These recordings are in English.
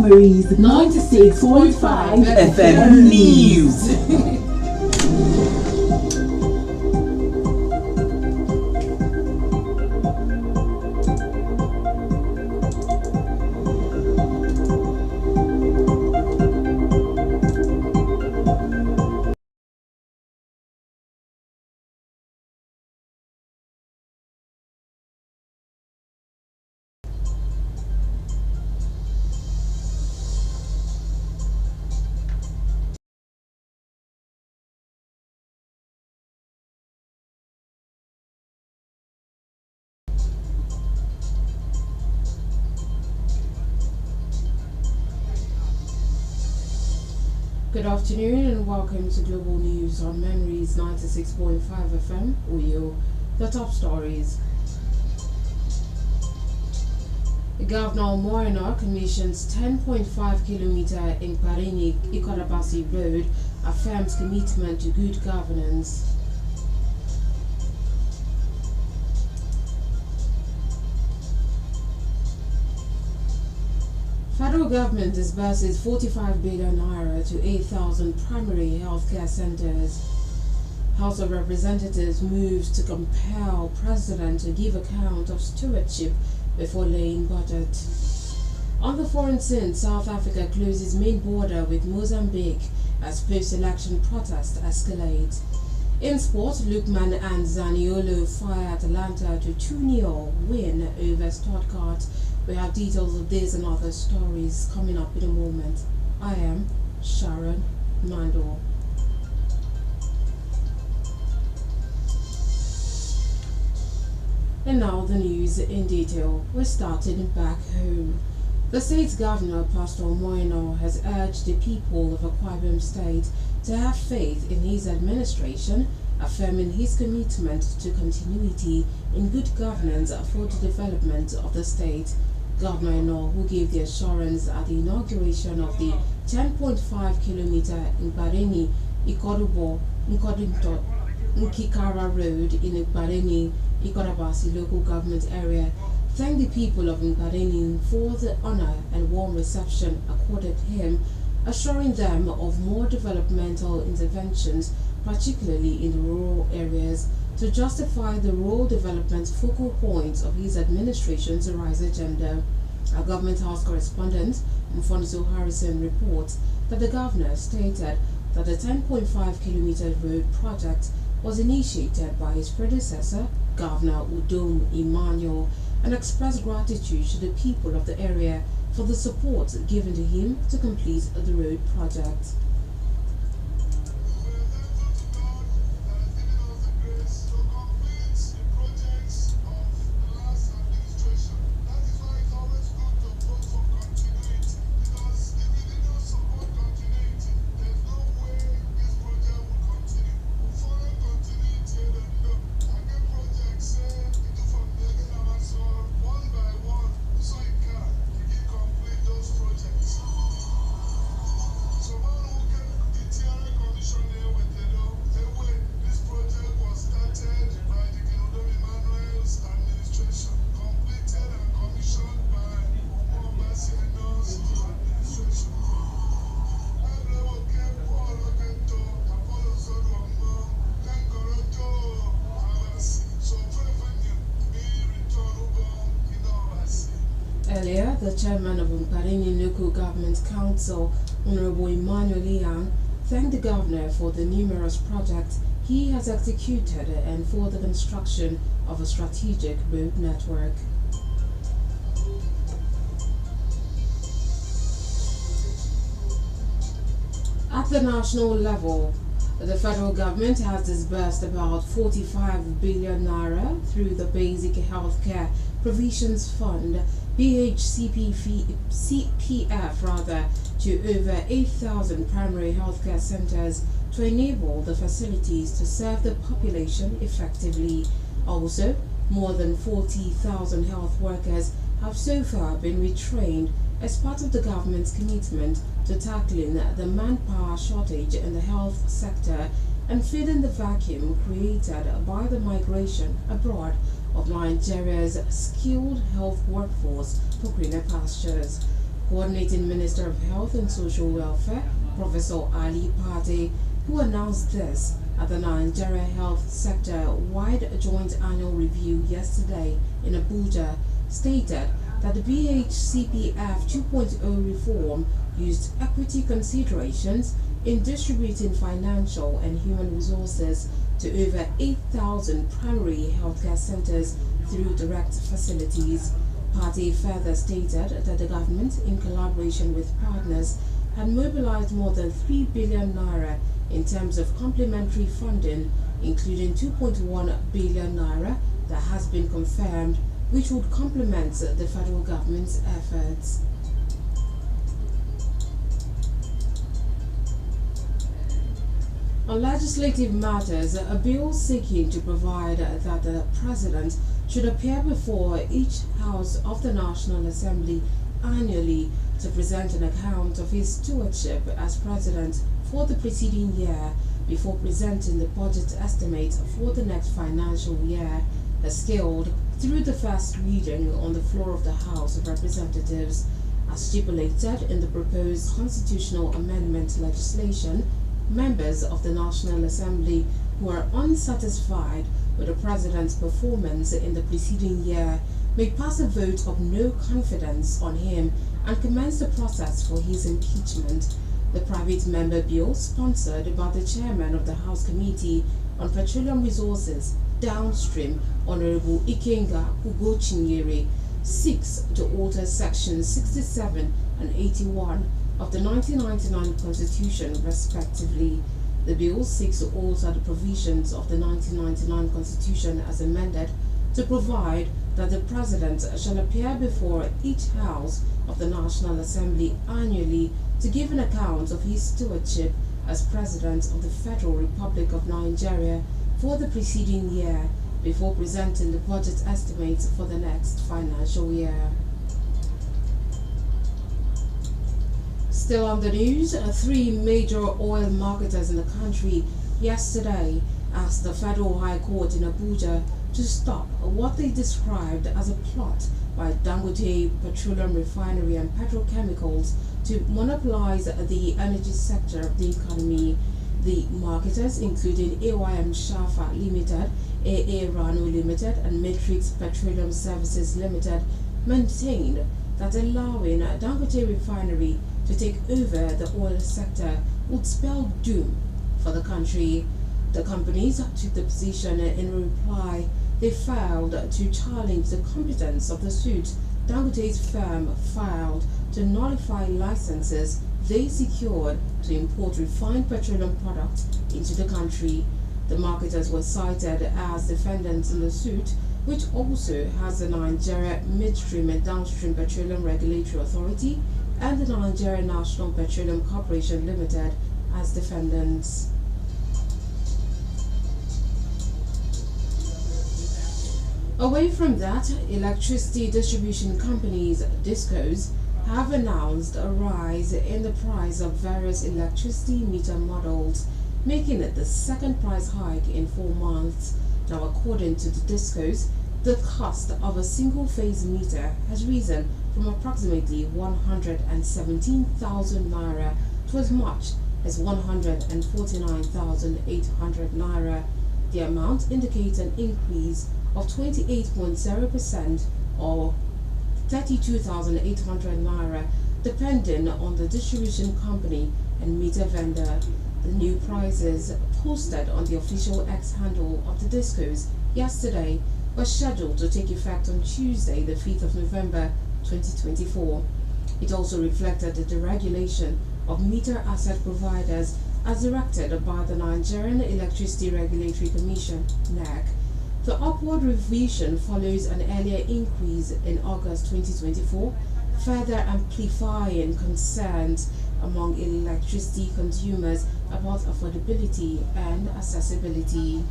Memories 96.5 FM News. Good afternoon and welcome to Global News on Memories 96.5 FM, Uyo. The top stories. Governor Moina commissions 10.5 kilometer Enquiry Ikorabasi Road, affirms commitment to good governance. Federal government disburses 45 billion naira to 8,000 primary healthcare centers. House of Representatives moves to compel President to give account of stewardship before laying budget. On the foreign scene, South Africa closes main border with Mozambique as post-election protest escalates. In sport, Lukman and Zaniolo fire Atalanta to 2-0 win over Stuttgart. We have details of this and other stories coming up in a moment. I am SHARON, MANDOR. And now the news in detail. We're starting back home. The state's governor, Pastor Moino, has urged the people of Akwa Ibom State to have faith in his administration, affirming his commitment to continuity in good governance for the development of the state. Governor Eno, who gave the assurance at the inauguration of the 10.5 kilometer Nkbareni Ikorubo Nkodinto Nkikara Road in Nkbareni Ikorabasi local government area, thanked the people of Nkbareni for the honor and warm reception accorded him, assuring them of more developmental interventions, particularly in the rural areas, to justify the rural development focal points of his administration's RISE agenda. Our government house correspondent, Mfoniso Harrison, reports that the governor stated that the 10.5 kilometer road project was initiated by his predecessor, Governor Udom Emmanuel, and expressed gratitude to the people of the area for the support given to him to complete the road project. Earlier, the chairman of Nkbareni Local Government Council, Honorable Emmanuel Liang, thanked the governor for the numerous projects he has executed and for the construction of a strategic road network. At the national level, the federal government has disbursed about 45 billion naira through the Basic Healthcare Provisions Fund (BHCPF) to over 8,000 primary healthcare centers to enable the facilities to serve the population effectively. Also, more than 40,000 health workers have so far been retrained as part of the government's commitment to tackling the manpower shortage in the health sector and filling the vacuum created by the migration abroad of Nigeria's skilled health workforce for greener pastures. Coordinating Minister of Health and Social Welfare, Professor Ali Pate, who announced this at the Nigeria Health Sector-wide Joint Annual Review yesterday in Abuja, stated that the BHCPF 2.0 reform used equity considerations in distributing financial and human resources to over 8,000 primary healthcare centers through direct facilities. Party further stated that the government, in collaboration with partners, had mobilized more than 3 billion naira in terms of complementary funding, including 2.1 billion naira that has been confirmed, which would complement the federal government's efforts. On legislative matters, a bill seeking to provide that the President should appear before each House of the National Assembly annually to present an account of his stewardship as President for the preceding year before presenting the budget estimate for the next financial year, has scaled through the first reading on the floor of the House of Representatives. As stipulated in the proposed constitutional amendment legislation, members of the National Assembly who are unsatisfied with the President's performance in the preceding year may pass a vote of no confidence on him and commence the process for his impeachment. The private member bill, sponsored by the chairman of the House Committee on Petroleum Resources, Downstream, Honorable Ikenga Ugochinyere, seeks to alter sections 67 and 81 of the 1999 Constitution, respectively. The bill seeks to alter the provisions of the 1999 Constitution as amended to provide that the President shall appear before each House of the National Assembly annually to give an account of his stewardship as President of the Federal Republic of Nigeria for the preceding year before presenting the budget estimates for the next financial year. Still on the news, 3 major oil marketers in the country yesterday asked the Federal High Court in Abuja to stop what they described as a plot by Dangote Petroleum Refinery and Petrochemicals to monopolize the energy sector of the economy. The marketers, including AYM Shafa Limited, AA Rano Limited, and Matrix Petroleum Services Limited, maintained that allowing Dangote Refinery to take over the oil sector would spell doom for the country. The companies took the position in reply. They filed to challenge the competence of the suit Dangote's firm filed to nullify licenses they secured to import refined petroleum products into the country. The marketers were cited as defendants in the suit, which also has the Nigeria Midstream and Downstream Petroleum Regulatory Authority and the Nigeria National Petroleum Corporation Limited as defendants. Away from that, electricity distribution companies, DISCOs, have announced a rise in the price of various electricity meter models, making it the second price hike in 4 months. Now, according to the DISCOs, the cost of a single-phase meter has risen from approximately 117,000 naira to as much as 149,800 naira. The amount indicates an increase of 28.0% or 32,800 naira, depending on the distribution company and meter vendor. The new prices posted on the official X handle of the DISCOs yesterday were scheduled to take effect on Tuesday, the 5th of November 2024. It also reflected the deregulation of meter asset providers as directed by the Nigerian Electricity Regulatory Commission, NEC. The upward revision follows an earlier increase in August 2024, further amplifying concerns among electricity consumers about affordability and accessibility.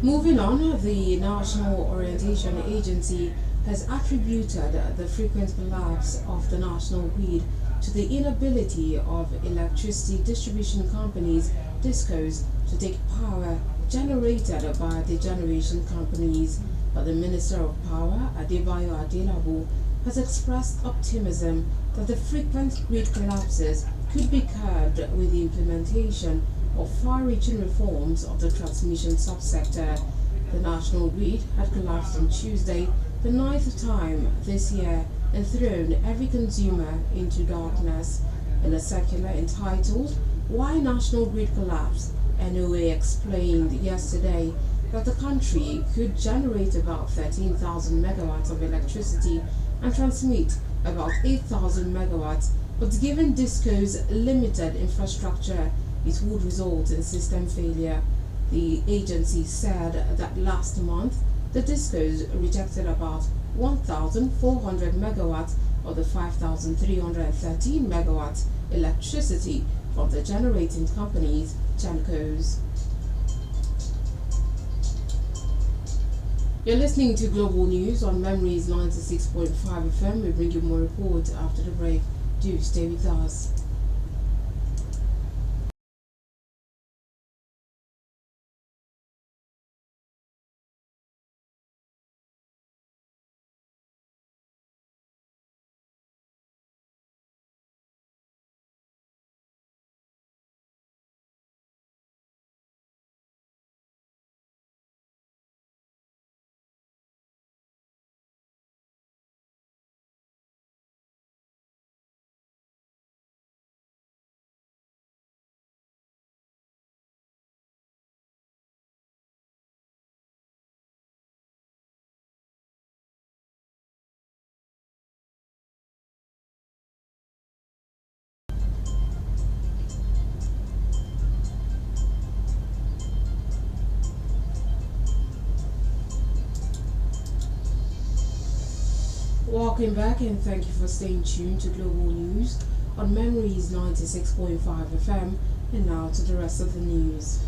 Moving on, the National Orientation Agency has attributed the frequent collapse of the national grid to the inability of electricity distribution companies, DISCOs, to take power generated by the generation companies. But the Minister of Power, Adebayo Adelabu, has expressed optimism that the frequent grid collapses could be curbed with the implementation of far-reaching reforms of the transmission subsector. The national grid had collapsed on Tuesday, the ninth time this year, and thrown every consumer into darkness. In a circular entitled "Why National Grid Collapsed?", NOA explained yesterday that the country could generate about 13,000 megawatts of electricity and transmit about 8,000 megawatts, but given DISCO's limited infrastructure, it would result in system failure. The agency said that last month, the DISCOs rejected about 1,400 megawatts of the 5,313 megawatts electricity from the generating companies, GenCos. You're listening to Global News on Memories 96.5 FM. We bring you more reports after the break. Do stay with us. Welcome back and thank you for staying tuned to Global News on Memories 96.5 FM. And now to the rest of the news.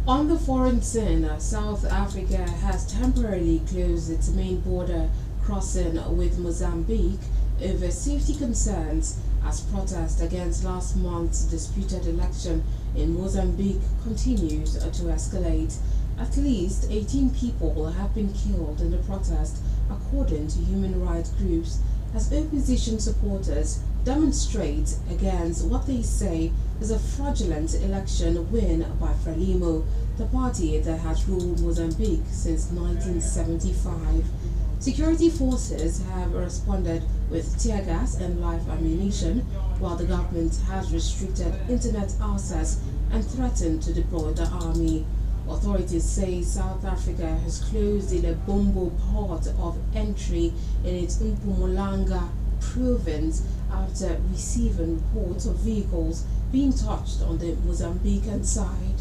On the foreign scene, South Africa has temporarily closed its main border crossing with Mozambique over safety concerns as protest against last month's disputed election in Mozambique continues to escalate. At least 18 people have been killed in the protest, according to human rights groups, as opposition supporters demonstrate against what they say is a fraudulent election win by Frelimo, the party that has ruled Mozambique since 1975. Security forces have responded with tear gas and live ammunition, while the government has restricted internet access and threatened to deploy the army. Authorities say South Africa has closed the Lebombo port of entry in its Mpumalanga province after receiving reports of vehicles being touched on the Mozambican side.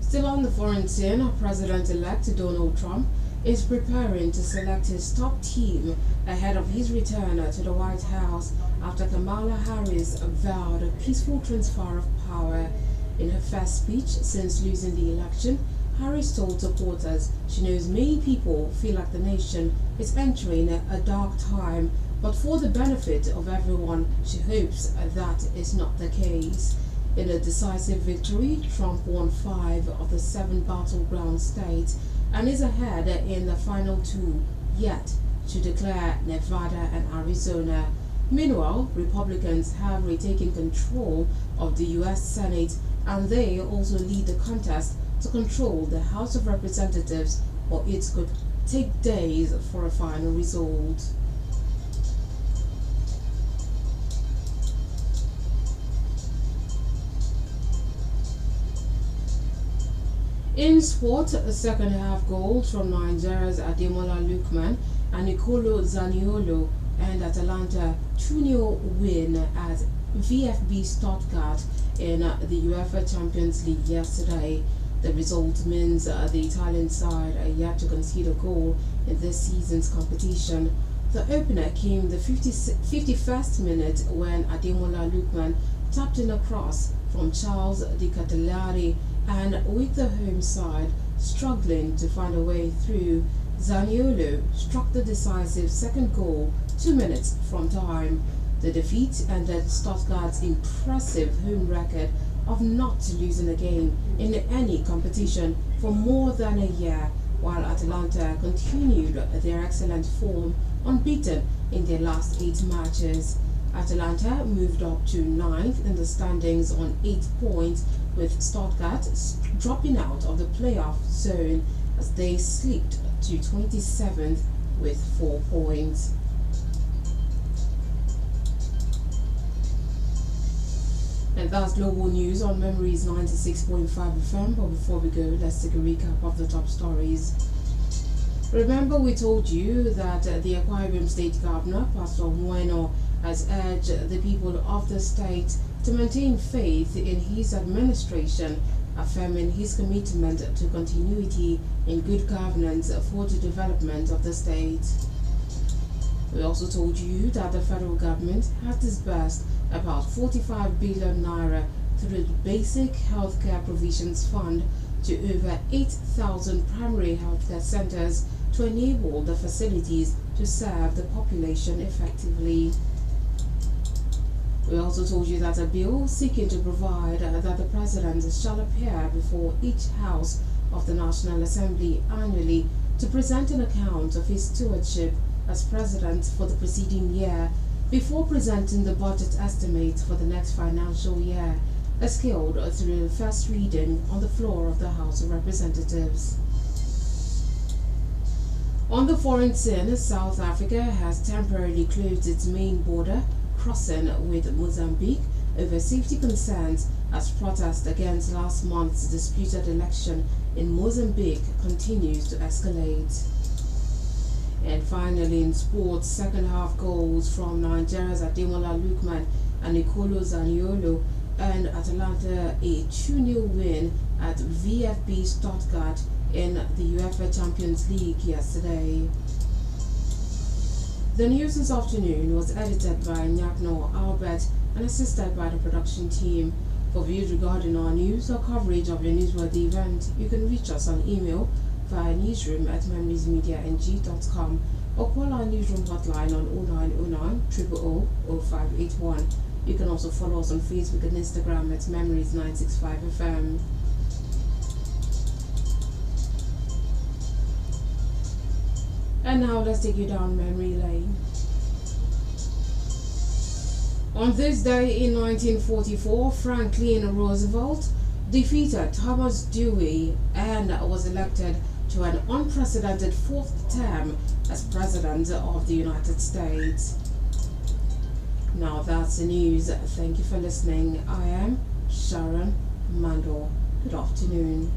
Still on the foreign scene, President-elect Donald Trump is preparing to select his top team ahead of his return to the White House after Kamala Harris vowed a peaceful transfer of power. In her first speech since losing the election, Harris told supporters she knows many people feel like the nation is entering a dark time, but for the benefit of everyone, she hopes that is not the case. In a decisive victory, Trump won 5 of the 7 battleground states and is ahead in the final 2, yet to declare Nevada and Arizona. Meanwhile, Republicans have retaken control of the U.S. Senate, and they also lead the contest to control the House of Representatives, or it could take days for a final result. In sport, a second half goals from Nigeria's Ademola Lookman and Nicolo Zaniolo and Atalanta 2-0 win at VfB Stuttgart in the UEFA Champions League yesterday. The result means the Italian side are yet to concede a goal in this season's competition. The opener came the 51st minute when Ademola Lookman tapped in a cross from Charles Di Catellari and with the home side struggling to find a way through, Zaniolo struck the decisive second goal 2 minutes from time. The defeat ended Stuttgart's impressive home record of not losing a game in any competition for more than a year, while Atalanta continued their excellent form, unbeaten in their last 8 matches. Atalanta moved up to 9th in the standings on 8 points, with Stuttgart dropping out of the playoff zone as they slipped to 27th with 4 points. And that's global news on Memories 96.5 FM. But before we go, let's take a recap of the top stories. Remember, we told you that the Aquarium State Governor, Pastor Bueno, has urged the people of the state to maintain faith in his administration, affirming his commitment to continuity in good governance for the development of the state. We also told you that the federal government has disbursed about 45 billion naira through the Basic Healthcare Provisions Fund to over 8,000 primary healthcare centers to enable the facilities to serve the population effectively. We also told you that a bill seeking to provide that the President shall appear before each House of the National Assembly annually to present an account of his stewardship as President for the preceding year before presenting the budget estimate for the next financial year, as scaled through the first reading on the floor of the House of Representatives. On the foreign scene, South Africa has temporarily closed its main border crossing with Mozambique over safety concerns as protest against last month's disputed election in Mozambique continues to escalate. And finally, in sports, second half goals from Nigeria's Ademola Lookman and Nicolo Zaniolo earned Atalanta a 2-0 win at VfB Stuttgart in the UEFA Champions League yesterday. The news this afternoon was edited by Nyakno Albert and assisted by the production team. For views regarding our news or coverage of your newsworthy event, you can reach us on email via newsroom@memoriesmediang.com or call our newsroom hotline on 0909 000 0581. You can also follow us on Facebook and Instagram at Memories965 FM. And now let's take you down memory lane. On this day in 1944, Franklin Roosevelt defeated Thomas Dewey and was elected to an unprecedented 4th term as President of the United States. Now that's the news. Thank you for listening. I am Sharon Mandor. Good afternoon.